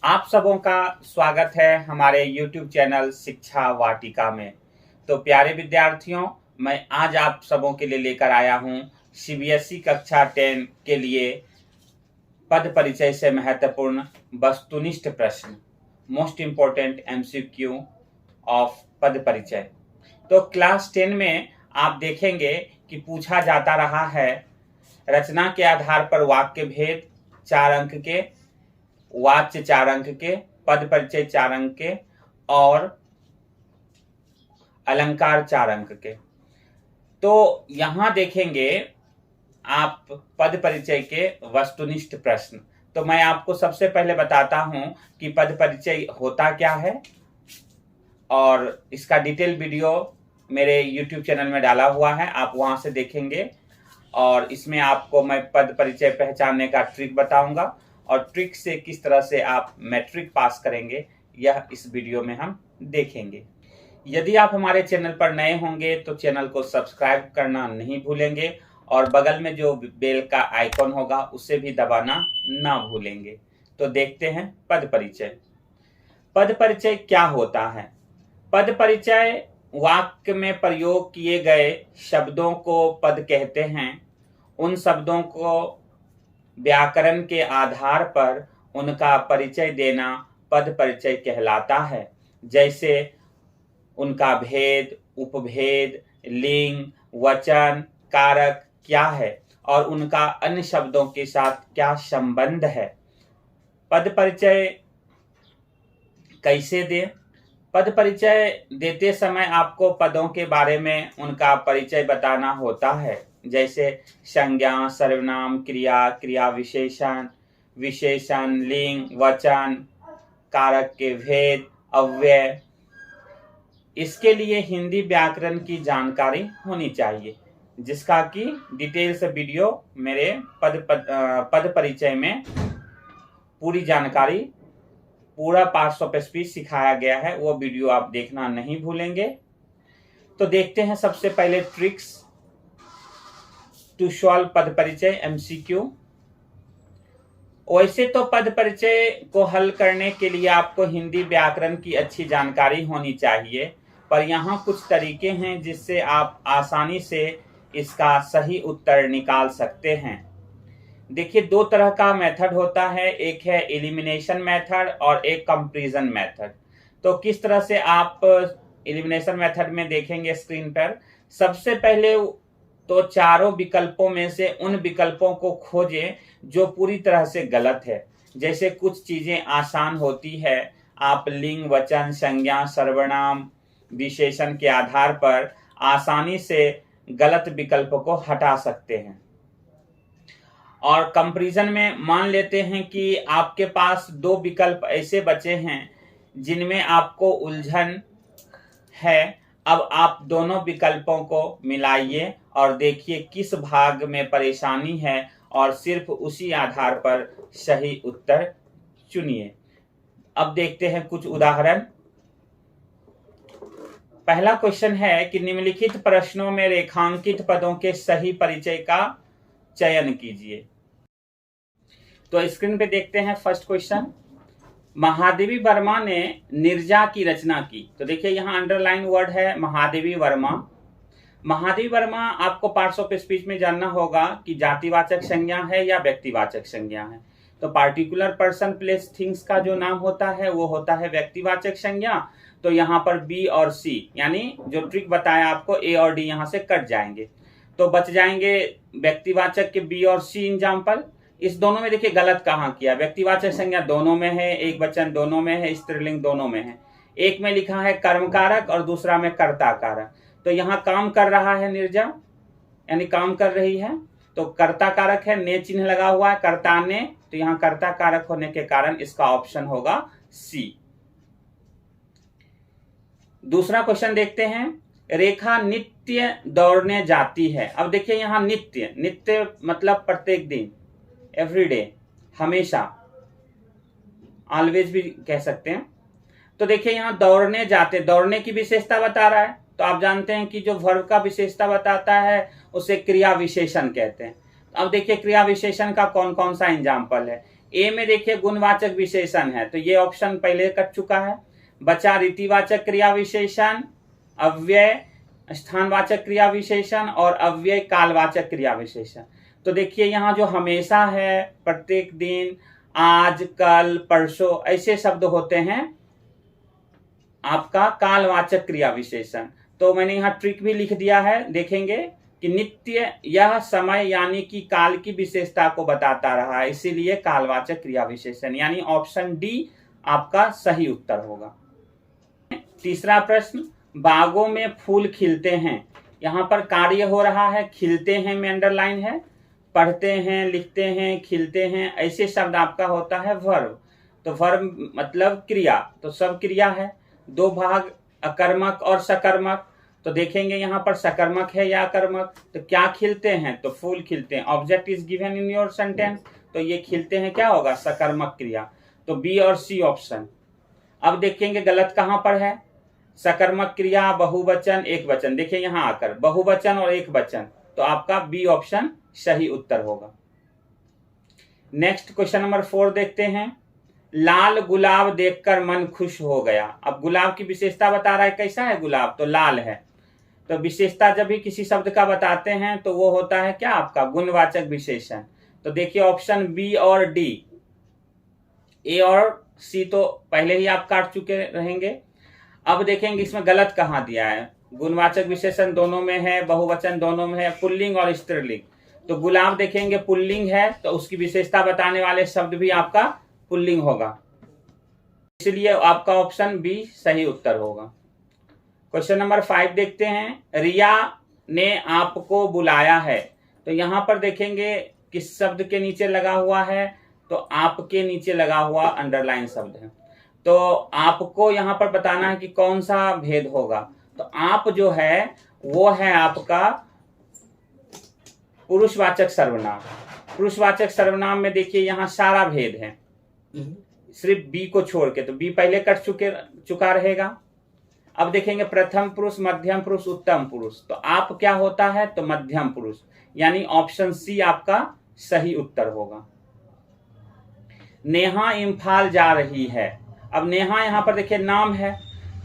आप सबों का स्वागत है हमारे YouTube चैनल शिक्षा वाटिका में। तो प्यारे विद्यार्थियों, मैं आज आप सबों के लिए लेकर आया हूं CBSE कक्षा 10 के लिए पद परिचय से महत्वपूर्ण वस्तुनिष्ठ प्रश्न, मोस्ट इम्पोर्टेंट MCQ ऑफ पद परिचय। तो क्लास 10 में आप देखेंगे कि पूछा जाता रहा है रचना के आधार पर वाक्य भेद 4 अंक के, वाच्य 4 अंक के, पद परिचय 4 अंक के और अलंकार 4 अंक के। तो यहां देखेंगे आप पद परिचय के वस्तुनिष्ठ प्रश्न। तो मैं आपको सबसे पहले बताता हूं कि पद परिचय होता क्या है और इसका डिटेल वीडियो मेरे YouTube चैनल में डाला हुआ है, आप वहां से देखेंगे। और इसमें आपको मैं पद परिचय पहचानने का ट्रिक बताऊंगा और ट्रिक से किस तरह से आप मैट्रिक पास करेंगे यह इस वीडियो में हम देखेंगे। यदि आप हमारे चैनल पर नए होंगे तो चैनल को सब्सक्राइब करना नहीं भूलेंगे और बगल में जो बेल का आइकॉन होगा उसे भी दबाना ना भूलेंगे। तो देखते हैं पद परिचय। पद परिचय क्या होता है? पद परिचय वाक्य में प्रयोग किए गए शब्दों को पद कहते हैं। उन शब्दों को व्याकरण के आधार पर उनका परिचय देना पद परिचय कहलाता है। जैसे उनका भेद, उपभेद, लिंग, वचन, कारक क्या है और उनका अन्य शब्दों के साथ क्या संबंध है। पद परिचय कैसे दें? पद परिचय देते समय आपको पदों के बारे में उनका परिचय बताना होता है। जैसे संज्ञा, सर्वनाम, क्रिया, क्रिया विशेषण, विशेषण, लिंग, वचन, कारक के भेद, अव्यय। इसके लिए हिंदी व्याकरण की जानकारी होनी चाहिए, जिसका कि डिटेल से वीडियो मेरे पद परिचय में पूरी जानकारी, पूरा पार्ट्स ऑफ स्पीच सिखाया गया है, वो वीडियो आप देखना नहीं भूलेंगे। तो देखते हैं सबसे पहले ट्रिक्स टू सॉल्व पद परिचय MCQ। वैसे तो पद परिचय को हल करने के लिए आपको हिंदी व्याकरण की अच्छी जानकारी होनी चाहिए, पर यहाँ कुछ तरीके हैं जिससे आप आसानी से इसका सही उत्तर निकाल सकते हैं। देखिए, दो तरह का मेथड होता है, एक है एलिमिनेशन मेथड और एक कंपैरिजन मेथड। तो किस तरह से आप एलिमिनेशन मेथड में देखेंगे स्क्रीन पर, सबसे पहले तो चारों विकल्पों में से उन विकल्पों को खोजें जो पूरी तरह से गलत है। जैसे कुछ चीजें आसान होती है, आप लिंग, वचन, संज्ञा, सर्वनाम, विशेषण के आधार पर आसानी से गलत विकल्प को हटा सकते हैं। और कंपैरिजन में मान लेते हैं कि आपके पास दो विकल्प ऐसे बचे हैं जिनमें आपको उलझन है। अब आप दोनों विकल्पों को मिलाइए और देखिए किस भाग में परेशानी है और सिर्फ उसी आधार पर सही उत्तर चुनिए। अब देखते हैं कुछ उदाहरण। पहला क्वेश्चन है कि निम्नलिखित प्रश्नों में रेखांकित पदों के सही परिचय का चयन कीजिए। तो स्क्रीन पे देखते हैं फर्स्ट क्वेश्चन। महादेवी वर्मा ने नीरजा की रचना की। तो देखिए यहाँ अंडरलाइन वर्ड है महादेवी वर्मा। महादेवी वर्मा आपको पार्ट्स ऑफ स्पीच में जानना होगा कि जातिवाचक संज्ञा है या व्यक्तिवाचक संज्ञा है। तो पार्टिकुलर पर्सन, प्लेस, थिंग्स का जो नाम होता है वो होता है व्यक्तिवाचक संज्ञा। तो यहाँ पर B और C, यानी जो ट्रिक बताया आपको A और D यहाँ से कट जाएंगे, तो बच जाएंगे व्यक्तिवाचक के B और C एग्जाम्पल। इस दोनों में देखिए गलत कहाँ किया, व्यक्तिवाचक संज्ञा दोनों में है, एक वचन दोनों में है, स्त्रीलिंग दोनों में है। एक में लिखा है कर्मकारक और दूसरा में कर्ता कारक। तो यहाँ काम कर रहा है नीरजा, यानी काम कर रही है, तो कर्ता कारक है, ने चिन्ह लगा हुआ है, कर्ता ने, तो यहाँ कर्ता कारक होने के कारण इसका ऑप्शन होगा C। दूसरा क्वेश्चन देखते हैं। रेखा नित्य दौड़ने जाती है। अब देखिए यहाँ नित्य, नित्य मतलब प्रत्येक दिन, एवरीडे, हमेशा, ऑलवेज भी कह सकते हैं। तो देखिए यहाँ दौड़ने जाते, दौड़ने की विशेषता बता रहा है। तो आप जानते हैं कि जो वर्ब का विशेषता बताता है उसे क्रिया विशेषण कहते हैं। अब देखिए क्रिया विशेषण का कौन कौन सा एग्जाम्पल है। ए में देखिए गुणवाचक विशेषण है, तो ये ऑप्शन पहले कट चुका है। बचा रीतिवाचक क्रिया विशेषण, अव्यय स्थानवाचक क्रिया विशेषण और अव्यय कालवाचक क्रिया विशेषण। तो देखिए यहाँ जो हमेशा है, प्रत्येक दिन, आज, कल, परसों, ऐसे शब्द होते हैं आपका कालवाचक क्रिया विशेषण। तो मैंने यहाँ ट्रिक भी लिख दिया है, देखेंगे कि नित्य यह समय यानी कि काल की विशेषता को बताता रहा है, इसीलिए कालवाचक क्रिया विशेषण, यानी ऑप्शन डी आपका सही उत्तर होगा। तीसरा प्रश्न, बागों में फूल खिलते हैं, यहाँ पर कार्य हो रहा है, खिलते हैं में अंडरलाइन है, पढ़ते हैं, लिखते हैं, खिलते हैं, ऐसे शब्द आपका होता है वर्ब। तो वर्ब मतलब क्रिया, तो सब क्रिया है। दो भाग अकर्मक और सकर्मक, तो देखेंगे यहाँ पर सकर्मक है या अकर्मक। तो क्या खिलते हैं, तो फूल खिलते हैं। Object is given in your sentence, तो ये खिलते हैं क्या होगा, सकर्मक क्रिया। तो बी और सी ऑप्शन। अब देखेंगे गलत कहां पर है, सकर्मक क्रिया, बहुवचन, एक वचन। देखिए यहां आकर बहुवचन और एक वचन, तो आपका बी ऑप्शन सही उत्तर होगा। नेक्स्ट क्वेश्चन नंबर 4 देखते हैं। लाल गुलाब देखकर मन खुश हो गया। अब गुलाब की विशेषता बता रहा है, कैसा है गुलाब, तो लाल है। तो विशेषता जब भी किसी शब्द का बताते हैं तो वो होता है क्या, आपका गुणवाचक विशेषण। तो देखिए ऑप्शन बी और डी, ए और सी तो पहले ही आप काट चुके रहेंगे। अब देखेंगे इसमें गलत कहाँ दिया है। गुणवाचक विशेषण दोनों में है, बहुवचन दोनों में है, पुल्लिंग और स्त्रीलिंग। तो गुलाब देखेंगे पुल्लिंग है, तो उसकी विशेषता बताने वाले शब्द भी आपका पुल्लिंग होगा, इसलिए आपका ऑप्शन बी सही उत्तर होगा। क्वेश्चन नंबर 5 देखते हैं। रिया ने आपको बुलाया है, तो यहां पर देखेंगे किस शब्द के नीचे लगा हुआ है, तो आपके नीचे लगा हुआ अंडरलाइन शब्द है। तो आपको यहां पर बताना है कि कौन सा भेद होगा। तो आप जो है वो है आपका पुरुषवाचक सर्वनाम। पुरुषवाचक सर्वनाम में देखिए यहाँ सारा भेद है, सिर्फ बी को छोड़ के, तो बी पहले कट चुका रहेगा। अब देखेंगे प्रथम पुरुष, मध्यम पुरुष, उत्तम पुरुष। तो आप क्या होता है, तो मध्यम पुरुष, यानी ऑप्शन सी आपका सही उत्तर होगा। नेहा इम्फाल जा रही है। अब नेहा यहाँ पर देखिए नाम है,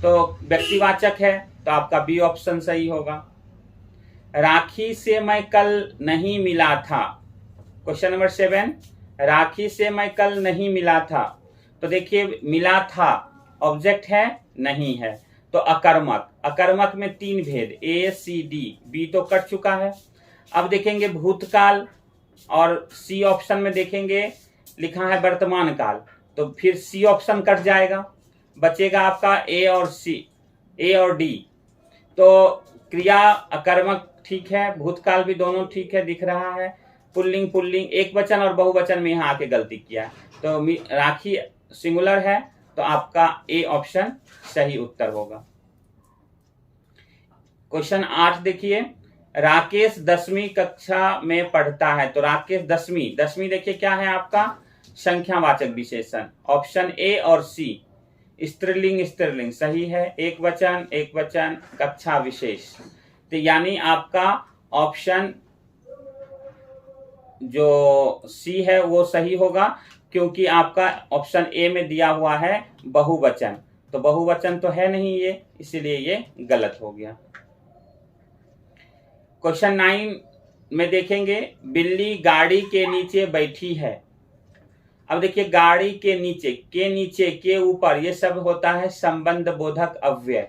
तो व्यक्तिवाचक है, तो आपका बी ऑप्शन सही होगा। राखी से मैं कल नहीं मिला था। क्वेश्चन नंबर 7, राखी से मैं कल नहीं मिला था। तो देखिए मिला था ऑब्जेक्ट है, नहीं है, तो अकर्मक। अकर्मक में 3 भेद, ए सी डी, बी तो कट चुका है। अब देखेंगे भूतकाल, और सी ऑप्शन में देखेंगे लिखा है वर्तमान काल, तो फिर सी ऑप्शन कट जाएगा, बचेगा आपका ए और सी, ए और डी। तो क्रिया अकर्मक ठीक है, भूतकाल भी दोनों ठीक है, दिख रहा है। पुल्लिंग पुल्लिंग एक वचन और बहुवचन में यहाँ आके गलती किया, तो राखी सिंगुलर है, तो आपका ए ऑप्शन सही उत्तर होगा। क्वेश्चन 8 देखिए। राकेश 10वीं कक्षा में पढ़ता है। तो राकेश 10वीं देखिए क्या है आपका संख्यावाचक विशेषण, ऑप्शन ए और सी। स्त्रीलिंग सही है, एक वचन कक्षा विशेष। तो यानी आपका ऑप्शन जो सी है वो सही होगा, क्योंकि आपका ऑप्शन ए में दिया हुआ है बहुवचन, तो बहुवचन तो है नहीं ये, इसीलिए ये गलत हो गया। क्वेश्चन 9 में देखेंगे। बिल्ली गाड़ी के नीचे बैठी है। अब देखिए गाड़ी के नीचे के ऊपर, ये सब होता है संबंध बोधक अव्यय।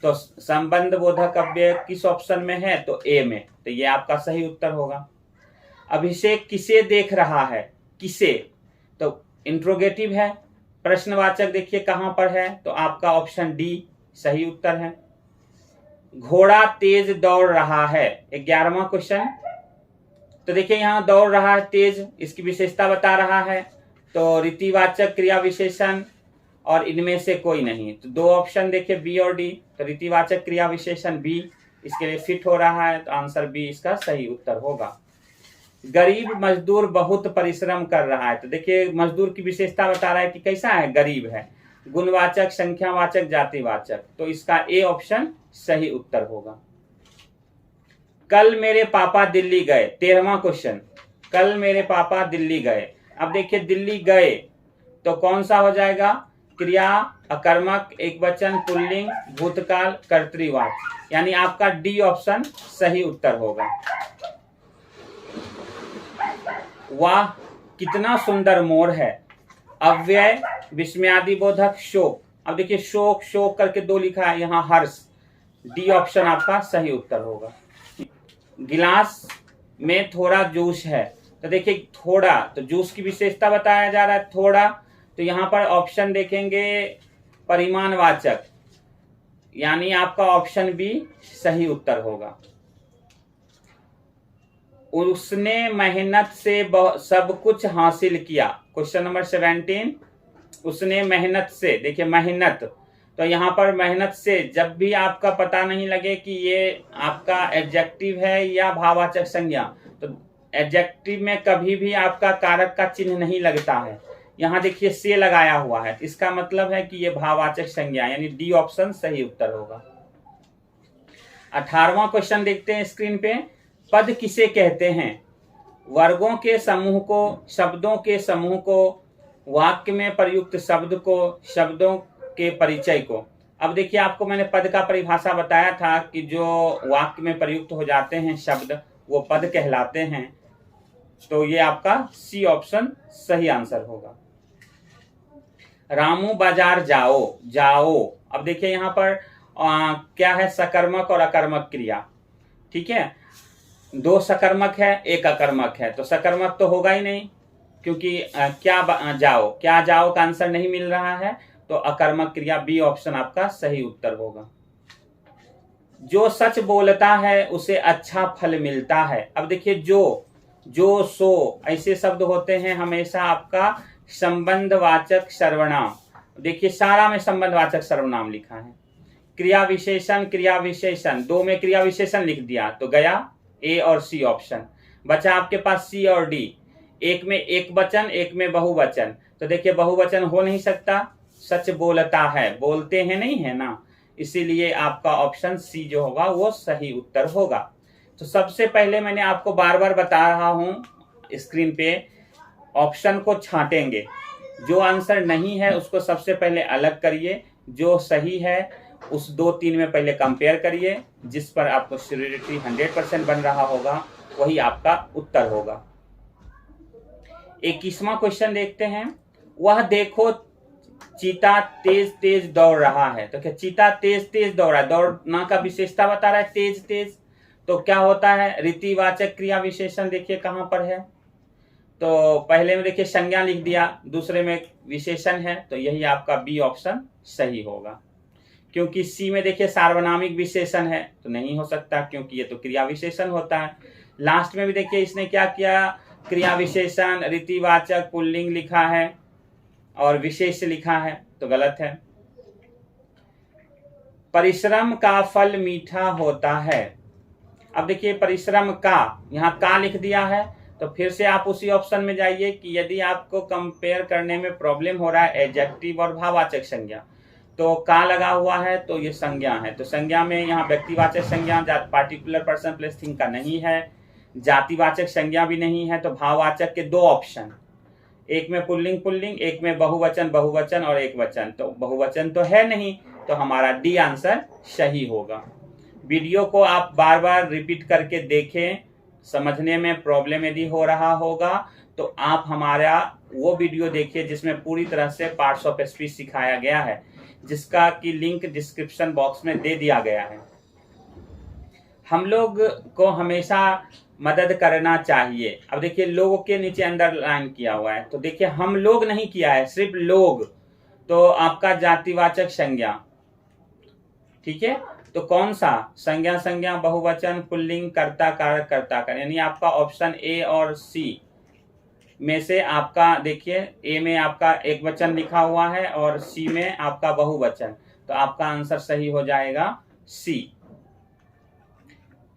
तो संबंध बोधक अव्यय किस ऑप्शन में है, तो ए में, तो ये आपका सही उत्तर होगा। अभिषेक किसे देख रहा है, किसे, तो इंट्रोगेटिव है, प्रश्नवाचक देखिए कहां पर है, तो आपका ऑप्शन डी सही उत्तर है। घोड़ा तेज दौड़ रहा है, 11वां क्वेश्चन। तो देखिए यहाँ दौड़ रहा है तेज, इसकी विशेषता बता रहा है, तो रीतिवाचक क्रिया विशेषण, और इनमें से कोई नहीं। तो 2 ऑप्शन देखिए बी और डी, तो रीतिवाचक क्रिया विशेषण बी इसके लिए फिट हो रहा है, तो आंसर बी इसका सही उत्तर होगा। गरीब मजदूर बहुत परिश्रम कर रहा है। तो देखिए मजदूर की विशेषता बता रहा है कि कैसा है, गरीब है, गुणवाचक, संख्यावाचक, जातिवाचक, तो इसका ए ऑप्शन सही उत्तर होगा। कल मेरे पापा दिल्ली गए, 13वां क्वेश्चन। कल मेरे पापा दिल्ली गए। अब देखिए दिल्ली गए, तो कौन सा हो जाएगा? क्रिया, अकर्मक, एकवचन, पुल्लिंग, भूतकाल, कर्तृवाच्य। यानी आपका डी ऑप्शन सही उत्तर होगा। वाह कितना सुंदर मोर है। अव्यय, विस्मयादिबोधक, शोक। अब देखिए शोक, शोक करके दो लिखा है, यहाँ हर्ष। डी ऑप्शन आपका सही उत्तर होगा। गिलास में थोड़ा जूस है, तो देखिए थोड़ा, तो जूस की विशेषता बताया जा रहा है थोड़ा, तो यहाँ पर ऑप्शन देखेंगे परिमाणवाचक, यानी आपका ऑप्शन बी सही उत्तर होगा। उसने मेहनत से सब कुछ हासिल किया। क्वेश्चन नंबर 17, उसने मेहनत से, देखिए मेहनत, तो यहाँ पर मेहनत से जब भी आपका पता नहीं लगे कि ये आपका एडजेक्टिव है या भाववाचक संज्ञा, तो एडजेक्टिव में कभी भी आपका कारक का चिन्ह नहीं लगता है। यहाँ देखिए से लगाया हुआ है, इसका मतलब है कि ये भाववाचक संज्ञा, यानी डी ऑप्शन सही उत्तर होगा। 18वां क्वेश्चन देखते हैं स्क्रीन पे। पद किसे कहते हैं? वर्गों के समूह को, शब्दों के समूह को, वाक्य में प्रयुक्त शब्द को, शब्दों के परिचय को। अब देखिए आपको मैंने पद का परिभाषा बताया था कि जो वाक्य में प्रयुक्त हो जाते हैं शब्द वो पद कहलाते हैं, तो ये आपका सी ऑप्शन सही आंसर होगा। रामू बाजार जाओ, जाओ। अब देखिए यहाँ पर क्या है? सकर्मक और अकर्मक क्रिया, ठीक है। दो सकर्मक है, एक अकर्मक है, तो सकर्मक तो होगा ही नहीं, क्योंकि क्या जाओ, क्या जाओ का आंसर नहीं मिल रहा है, तो अकर्मक क्रिया, बी ऑप्शन आपका सही उत्तर होगा। जो सच बोलता है उसे अच्छा फल मिलता है। अब देखिए जो, सो, ऐसे शब्द होते हैं हमेशा आपका संबंधवाचक सर्वनाम। देखिए सारा में संबंधवाचक सर्वनाम लिखा है। क्रिया विशेषण, क्रिया विशेषण, दो में क्रिया विशेषण लिख दिया तो गया ए और सी ऑप्शन। बचा आपके पास सी और डी। एक में एक वचन, एक में बहुवचन, तो देखिए बहुवचन हो नहीं सकता, सच बोलता है, बोलते हैं नहीं है ना, इसीलिए आपका ऑप्शन सी जो होगा वो सही उत्तर होगा। तो सबसे पहले मैंने आपको बार बार बता रहा हूं स्क्रीन पे, ऑप्शन को छांटेंगे, जो आंसर नहीं है उसको सबसे पहले अलग करिए, जो सही है उस 2-3 में पहले कंपेयर करिए, जिस पर आपको श्योरिटी 100% बन रहा होगा वही आपका उत्तर होगा। 21वां क्वेश्चन देखते हैं। वह देखो चीता तेज तेज दौड़ रहा है, तो क्या चीता तेज तेज दौड़ रहा है, दौड़ना का विशेषता बता रहा है तेज तेज, तो क्या होता है? रीतिवाचक क्रिया विशेषण देखिए कहां पर है, तो पहले में देखिए संज्ञा लिख दिया, दूसरे में विशेषण है, तो यही आपका बी ऑप्शन सही होगा। क्योंकि सी में देखिए सार्वनामिक विशेषण है, तो नहीं हो सकता क्योंकि ये तो क्रिया विशेषण होता है। लास्ट में भी देखिए इसने क्या किया, क्रिया विशेषण, रीतिवाचक, पुल्लिंग लिखा है और विशेष लिखा है, तो गलत है। परिश्रम का फल मीठा होता है। अब देखिए परिश्रम का, यहाँ का लिख दिया है, तो फिर से आप उसी ऑप्शन में जाइए कि यदि आपको कंपेयर करने में प्रॉब्लम हो रहा है एडजेक्टिव और भाववाचक संज्ञा, तो का लगा हुआ है तो ये संज्ञा है, तो संज्ञा में यहाँ व्यक्तिवाचक संज्ञा पार्टिकुलर पर्सन प्लेस थिंग का नहीं है, जातिवाचक संज्ञा भी नहीं है, तो भाववाचक के 2 ऑप्शन, एक में पुल्लिंग पुल्लिंग, एक में बहुवचन बहुवचन और एक वचन, तो बहुवचन तो है नहीं, तो हमारा डी आंसर सही होगा। वीडियो को आप बार बार रिपीट करके देखें, समझने में प्रॉब्लम यदि हो रहा होगा तो आप हमारा वो वीडियो देखिए जिसमें पूरी तरह से पार्ट्स ऑफ स्पीच सिखाया गया है, जिसका की लिंक डिस्क्रिप्शन बॉक्स में दे दिया गया है। हम लोग को हमेशा मदद करना चाहिए। अब देखिए लोग के नीचे अंडरलाइन किया हुआ है, तो देखिए हम लोग नहीं किया है, सिर्फ लोग, तो आपका जातिवाचक संज्ञा, ठीक है। तो कौन सा संज्ञा, संज्ञा, बहुवचन, पुल्लिंग, कर्ता कारक, कर्ता कारक, यानी आपका ऑप्शन ए और सी में से आपका देखिए ए में आपका एक वचन लिखा हुआ है और सी में आपका बहुवचन, तो आपका आंसर सही हो जाएगा सी।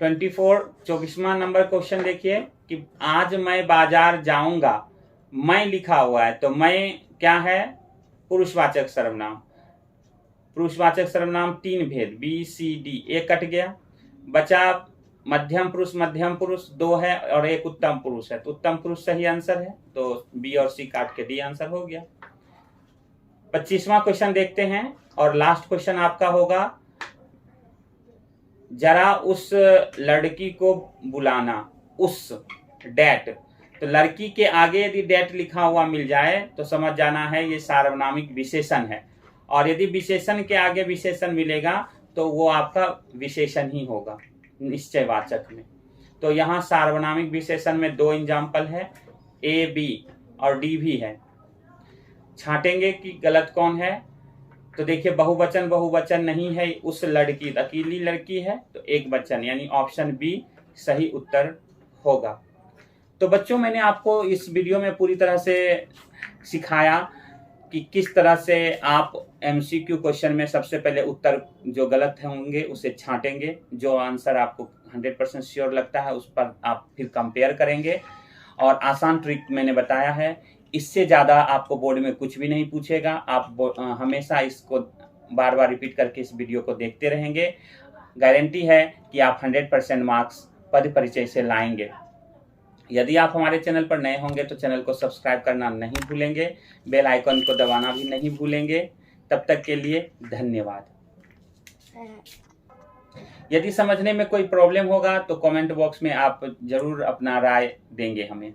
24वां नंबर क्वेश्चन देखिए कि आज मैं बाजार जाऊंगा, मैं लिखा हुआ है, तो मैं क्या है? पुरुषवाचक सर्वनाम। पुरुषवाचक सर्वनाम 3 भेद, बी सी डी, ए कट गया, बचा मध्यम पुरुष 2 है और एक उत्तम पुरुष है, तो उत्तम पुरुष सही आंसर है, तो बी और सी काट के डी आंसर हो गया। 25वां क्वेश्चन देखते हैं और लास्ट क्वेश्चन आपका होगा, जरा उस लड़की को बुलाना, उस डेट, तो लड़की के आगे यदि डेट लिखा हुआ मिल जाए तो समझ जाना है ये सार्वनामिक विशेषण है, और यदि विशेषण के आगे विशेषण मिलेगा तो वो आपका विशेषण ही होगा निश्चयवाचक में। तो यहाँ सार्वनामिक विशेषण में 2 एग्जाम्पल है, ए बी और डी भी है। छांटेंगे कि गलत कौन है, तो देखिए बहुवचन नहीं है, उस लड़की अकेली लड़की है, तो एक वचन यानी ऑप्शन बी सही उत्तर होगा। तो बच्चों मैंने आपको इस वीडियो में पूरी तरह से सिखाया कि किस तरह से आप एमसीक्यू क्वेश्चन में सबसे पहले उत्तर जो गलत होंगे उसे छांटेंगे, जो आंसर आपको 100% श्योर लगता है उस पर आप फिर कंपेयर करेंगे, और आसान ट्रिक मैंने बताया है। इससे ज़्यादा आपको बोर्ड में कुछ भी नहीं पूछेगा, आप हमेशा इसको बार बार रिपीट करके इस वीडियो को देखते रहेंगे। गारंटी है कि आप 100% मार्क्स पद परिचय से लाएंगे। यदि आप हमारे चैनल पर नए होंगे तो चैनल को सब्सक्राइब करना नहीं भूलेंगे, बेल आइकन को दबाना भी नहीं भूलेंगे। तब तक के लिए धन्यवाद। यदि समझने में कोई प्रॉब्लम होगा तो कमेंट बॉक्स में आप जरूर अपना राय देंगे हमें।